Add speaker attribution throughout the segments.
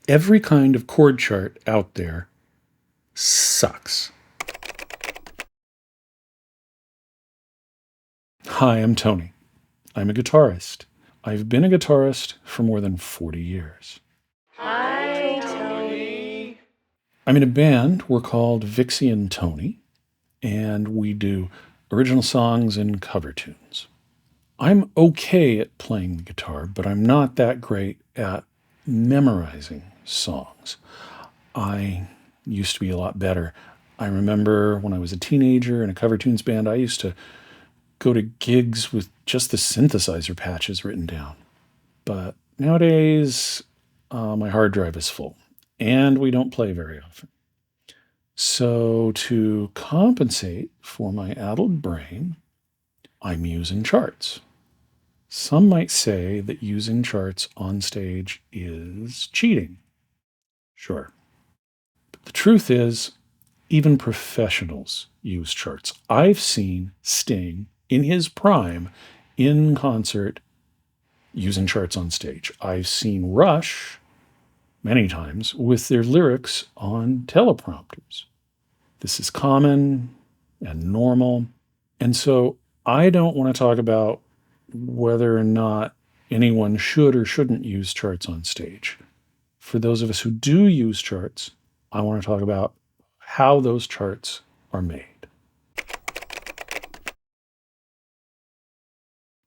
Speaker 1: Every kind of chord chart out there sucks. Hi, I'm Tony. I'm a guitarist. I've been a guitarist for more than 40 years.
Speaker 2: Hi, Tony.
Speaker 1: I'm in a band. We're called Vixie and Tony, and we do original songs and cover tunes. I'm okay at playing the guitar, but I'm not that great at memorizing songs. I used to be a lot better. I remember when I was a teenager in a cover tunes band, I used to go to gigs with just the synthesizer patches written down. But nowadays, my hard drive is full, and we don't play very often. So, to compensate for my addled brain, I'm using charts. Some might say that using charts on stage is cheating. Sure. But the truth is, even professionals use charts. I've seen Sting in his prime in concert using charts on stage. I've seen Rush many times with their lyrics on teleprompters. This is common and normal. And so I don't want to talk about whether or not anyone should or shouldn't use charts on stage. For those of us who do use charts, I want to talk about how those charts are made.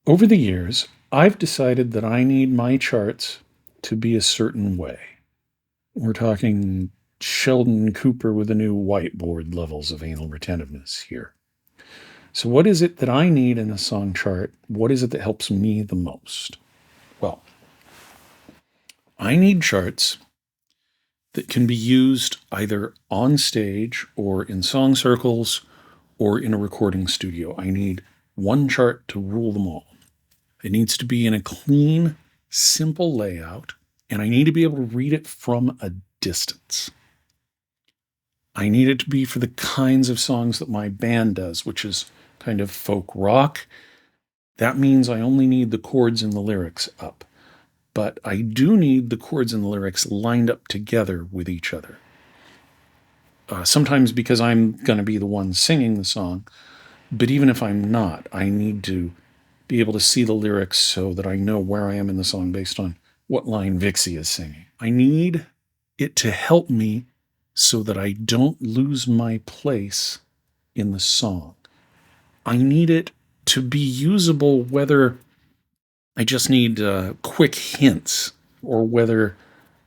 Speaker 1: Over the years, I've decided that I need my charts to be a certain way. We're talking Sheldon Cooper with the new whiteboard levels of anal retentiveness here. So, what is it that I need in a song chart? What is it that helps me the most? Well, I need charts that can be used either on stage or in song circles or in a recording studio. I need one chart to rule them all. It needs to be in a clean, simple layout, and I need to be able to read it from a distance. I need it to be for the kinds of songs that my band does, which is kind of folk rock. That means I only need the chords and the lyrics up. But I do need the chords and the lyrics lined up together with each other. Sometimes because I'm going to be the one singing the song, but even if I'm not, I need to be able to see the lyrics so that I know where I am in the song based on what line Vixie is singing. I need it to help me so that I don't lose my place in the song. I need it to be usable whether I just need quick hints or whether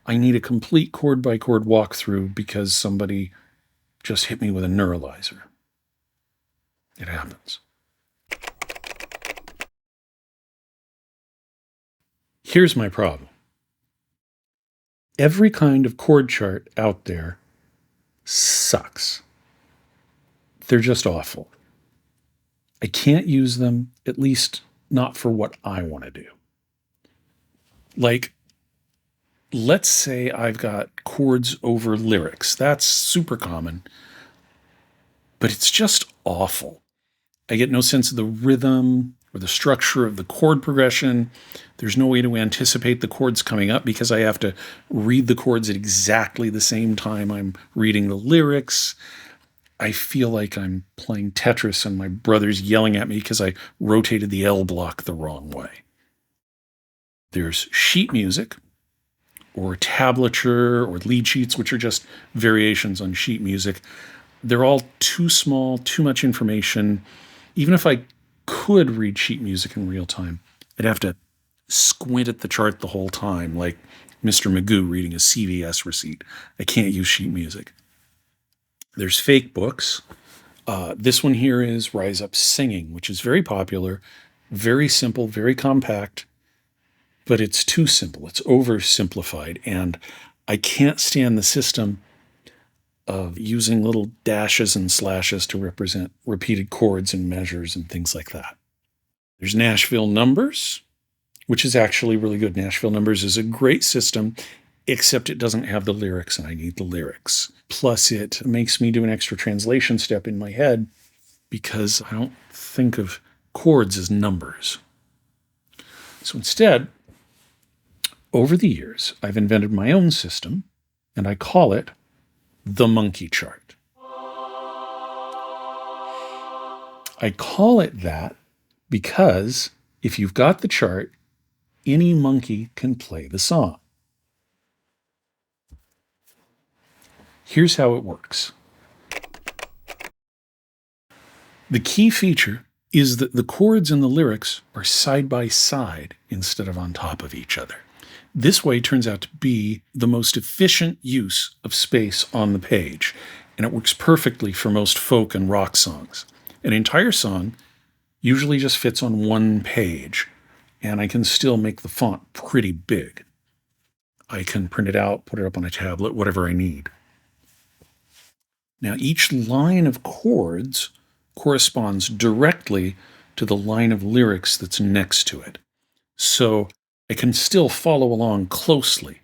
Speaker 1: I need a complete chord by chord walkthrough because somebody just hit me with a neuralizer. It happens. Here's my problem. Every kind of chord chart out there sucks. They're just awful. I can't use them, at least not for what I want to do. Like, let's say I've got chords over lyrics. That's super common, but it's just awful. I get no sense of the rhythm or the structure of the chord progression. There's no way to anticipate the chords coming up because I have to read the chords at exactly the same time I'm reading the lyrics. I feel like I'm playing Tetris and my brother's yelling at me because I rotated the L block the wrong way. There's sheet music or tablature or lead sheets, which are just variations on sheet music. They're all too small, too much information. Even if I could read sheet music in real time, I'd have to squint at the chart the whole time, like Mr. Magoo reading a CVS receipt. I can't use sheet music. There's fake books. This one here is Rise Up Singing, which is very popular, very simple, very compact, but it's too simple. It's oversimplified, and I can't stand the system of using little dashes and slashes to represent repeated chords and measures and things like that. There's Nashville Numbers, which is actually really good. Nashville Numbers is a great system, except it doesn't have the lyrics, and I need the lyrics. Plus, it makes me do an extra translation step in my head because I don't think of chords as numbers. So instead, Over the years, I've invented my own system, and I call it the monkey chart. I call it that because if you've got the chart, any monkey can play the song. Here's how it works. The key feature is that the chords and the lyrics are side by side instead of on top of each other. This way turns out to be the most efficient use of space on the page, and it works perfectly for most folk and rock songs. An entire song usually just fits on one page, and I can still make the font pretty big. I can print it out, put it up on a tablet, whatever I need. Now, each line of chords corresponds directly to the line of lyrics that's next to it. So I can still follow along closely.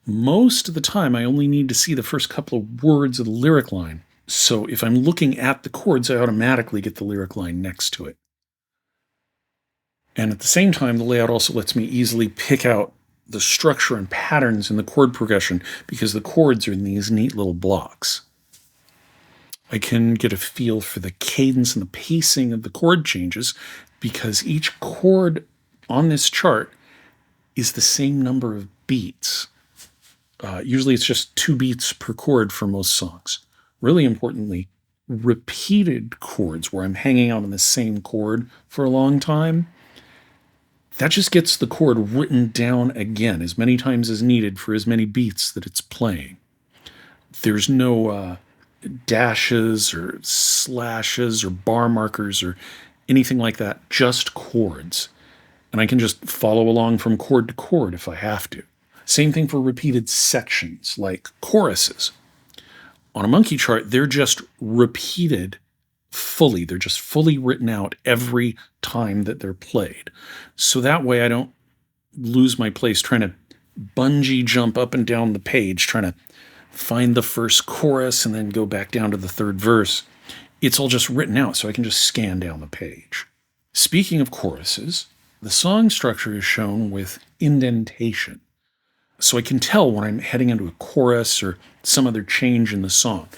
Speaker 1: Most of the time, I only need to see the first couple of words of the lyric line. So if I'm looking at the chords, I automatically get the lyric line next to it. And at the same time, the layout also lets me easily pick out the structure and patterns in the chord progression because the chords are in these neat little blocks. I can get a feel for the cadence and the pacing of the chord changes because each chord on this chart is the same number of beats. Usually it's just 2 beats per chord for most songs. Really importantly, repeated chords where I'm hanging out on the same chord for a long time, that just gets the chord written down again as many times as needed for as many beats that it's playing. There's no dashes or slashes or bar markers or anything like that, just chords. And I can just follow along from chord to chord if I have to. Same thing for repeated sections like choruses. On a monkey chart, they're just repeated fully. They're just fully written out every time that they're played. So that way I don't lose my place trying to bungee jump up and down the page, trying to find the first chorus and then go back down to the third verse. It's all just written out, so I can just scan down the page. Speaking of choruses, the song structure is shown with indentation. So I can tell when I'm heading into a chorus or some other change in the song.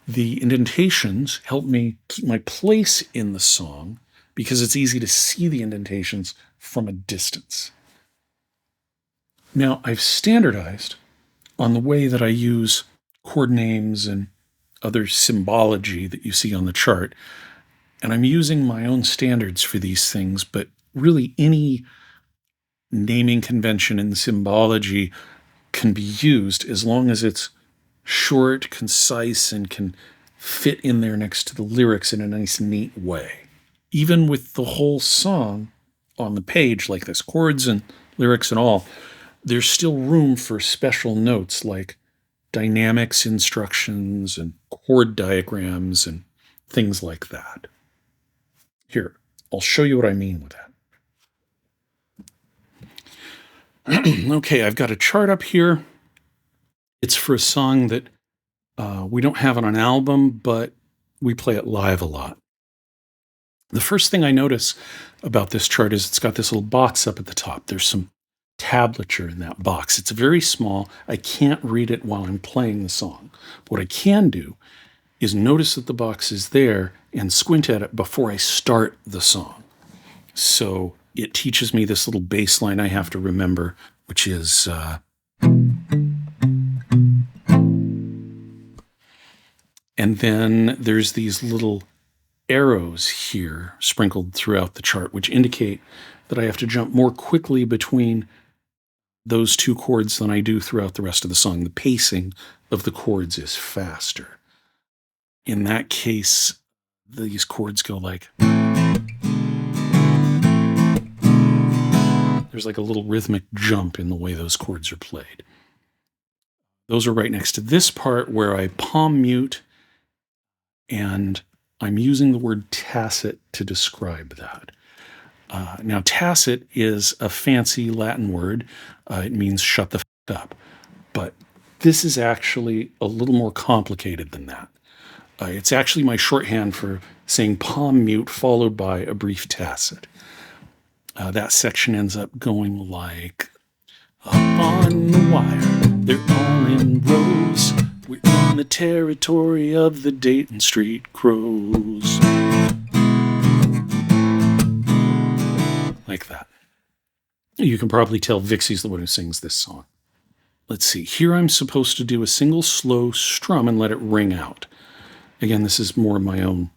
Speaker 1: The indentations help me keep my place in the song because it's easy to see the indentations from a distance. Now, I've standardized on the way that I use chord names and other symbology that you see on the chart. And I'm using my own standards for these things, but really any naming convention and symbology can be used as long as it's short, concise, and can fit in there next to the lyrics in a nice, neat way. Even with the whole song on the page like this, chords and lyrics and all, there's still room for special notes like dynamics instructions and chord diagrams and things like that. Here, I'll show you what I mean with that. Okay, I've got a chart up here. It's for a song that we don't have on an album, but we play it live a lot. The first thing I notice about this chart is it's got this little box up at the top. There's some tablature in that box. It's very small. I can't read it while I'm playing the song. What I can do is notice that the box is there and squint at it before I start the song. So it teaches me this little bass line I have to remember, which is and then there's these little arrows here sprinkled throughout the chart, which indicate that I have to jump more quickly between those 2 chords than I do throughout the rest of the song. The pacing of the chords is faster. In that case, these chords go like... There's like a little rhythmic jump in the way those chords are played. Those are right next to this part where I palm mute, and I'm using the word tacit to describe that. Now, tacit is a fancy Latin word. It means shut the f up. But this is actually a little more complicated than that. It's actually my shorthand for saying palm mute followed by a brief tacit. That section ends up going like Up on the wire, they're all in rows. We're in the territory of the Dayton Street Crows. Like that. You can probably tell Vixie's the one who sings this song. Let's see. Here I'm supposed to do a single slow strum and let it ring out. Again, this is more my own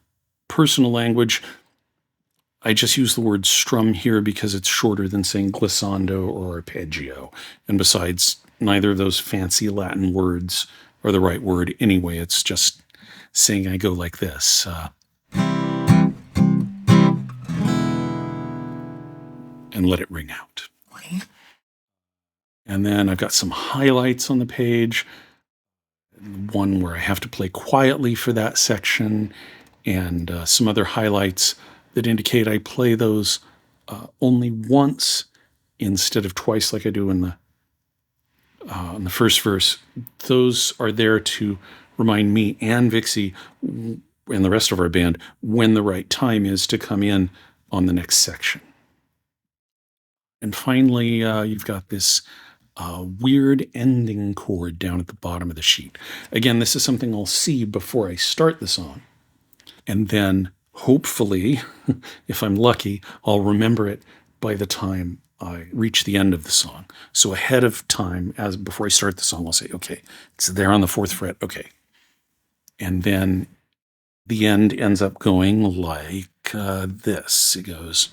Speaker 1: personal language. I just use the word strum here because it's shorter than saying glissando or arpeggio. And besides, neither of those fancy Latin words are the right word anyway. It's just saying I go like this. And let it ring out. And then I've got some highlights on the page. One where I have to play quietly for that section, and some other highlights that indicate I play those only once instead of twice like I do in the first verse. Those are there to remind me and Vixie and the rest of our band when the right time is to come in on the next section. And finally, you've got this weird ending chord down at the bottom of the sheet. Again, this is something I'll see before I start the song. And then hopefully, if I'm lucky, I'll remember it by the time I reach the end of the song. So ahead of time, as before I start the song, I'll say, okay, it's there on the 4th fret. Okay. And then the end ends up going like this. It goes.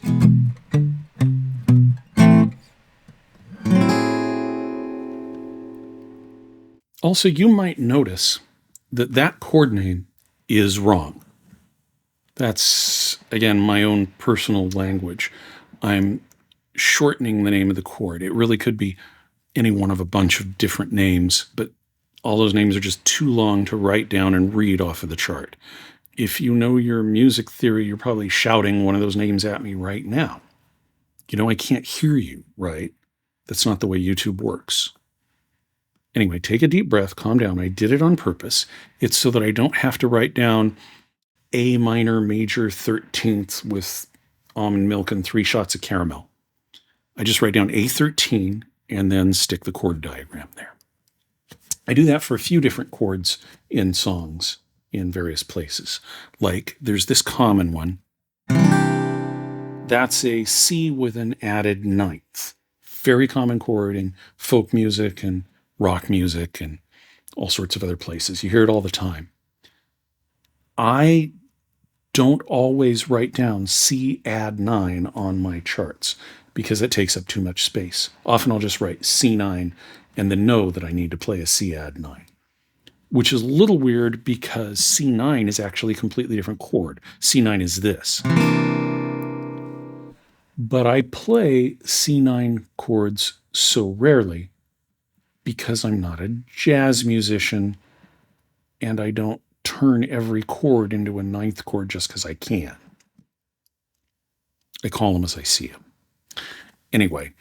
Speaker 1: Also, you might notice that that chord name is wrong. That's, again, my own personal language. I'm shortening the name of the chord. It really could be any one of a bunch of different names, but all those names are just too long to write down and read off of the chart. If you know your music theory, you're probably shouting one of those names at me right now. You know, I can't hear you, right? That's not the way YouTube works. Anyway, take a deep breath, calm down. I did it on purpose. It's so that I don't have to write down A minor major 13th with almond milk and 3 shots of caramel. I just write down A13 and then stick the chord diagram there. I do that for a few different chords in songs in various places. Like there's this common one. That's a C with an added 9th. Very common chord in folk music and rock music and all sorts of other places. You hear it all the time. I don't always write down C add 9 on my charts because it takes up too much space. Often I'll just write C9 and then know that I need to play a C add 9, which is a little weird because C9 is actually a completely different chord. C9 is this. But I play C9 chords so rarely because I'm not a jazz musician and I don't turn every chord into a 9th chord just because I can. I call them as I see them. Anyway,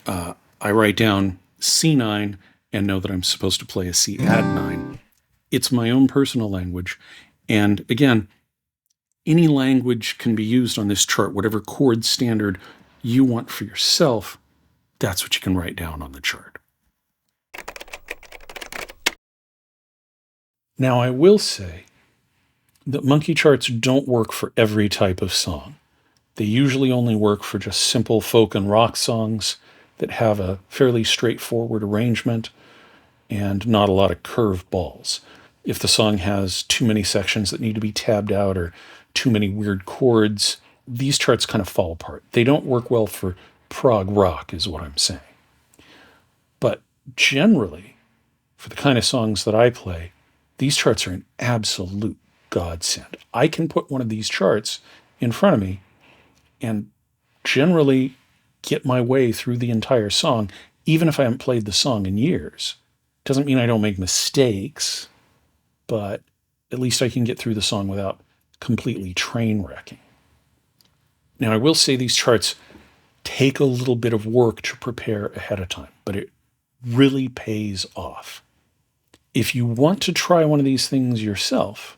Speaker 1: I write down C9 and know that I'm supposed to play a C add 9. It's my own personal language. And again, any language can be used on this chart. Whatever chord standard you want for yourself, that's what you can write down on the chart. Now, I will say that monkey charts don't work for every type of song. They usually only work for just simple folk and rock songs that have a fairly straightforward arrangement and not a lot of curve balls. If the song has too many sections that need to be tabbed out or too many weird chords, these charts kind of fall apart. They don't work well for prog rock, is what I'm saying. But generally, for the kind of songs that I play, these charts are an absolute godsend. I can put one of these charts in front of me and generally get my way through the entire song, even if I haven't played the song in years. Doesn't mean I don't make mistakes, but at least I can get through the song without completely train wrecking. Now, I will say these charts take a little bit of work to prepare ahead of time, but it really pays off. If you want to try one of these things yourself,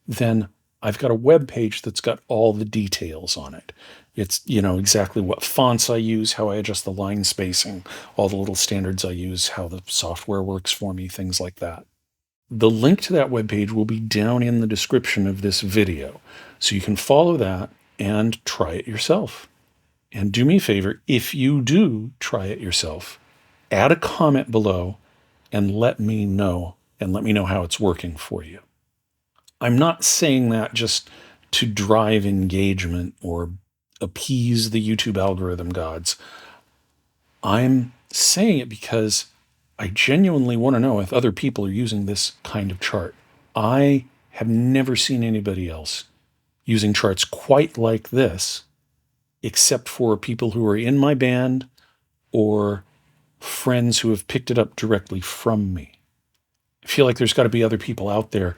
Speaker 1: then I've got a web page that's got all the details on it. It's, exactly what fonts I use, how I adjust the line spacing, all the little standards I use, how the software works for me, things like that. The link to that webpage will be down in the description of this video. So you can follow that and try it yourself. And do me a favor, if you do try it yourself, add a comment below and let me know how it's working for you. I'm not saying that just to drive engagement or appease the YouTube algorithm gods. I'm saying it because I genuinely want to know if other people are using this kind of chart. I have never seen anybody else using charts quite like this, except for people who are in my band or friends who have picked it up directly from me. I feel like there's got to be other people out there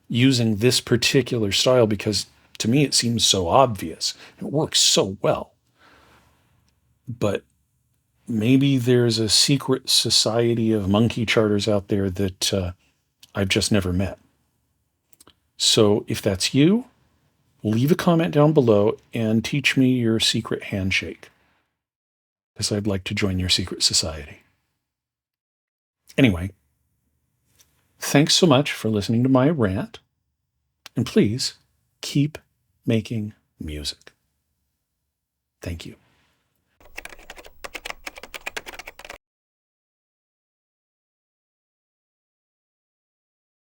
Speaker 1: using this particular style because to me it seems so obvious. It works so well. But maybe there's a secret society of monkey charters out there that I've just never met. So if that's you, leave a comment down below and teach me your secret handshake, because I'd like to join your secret society. Anyway, thanks so much for listening to my rant, and please keep making music. Thank you.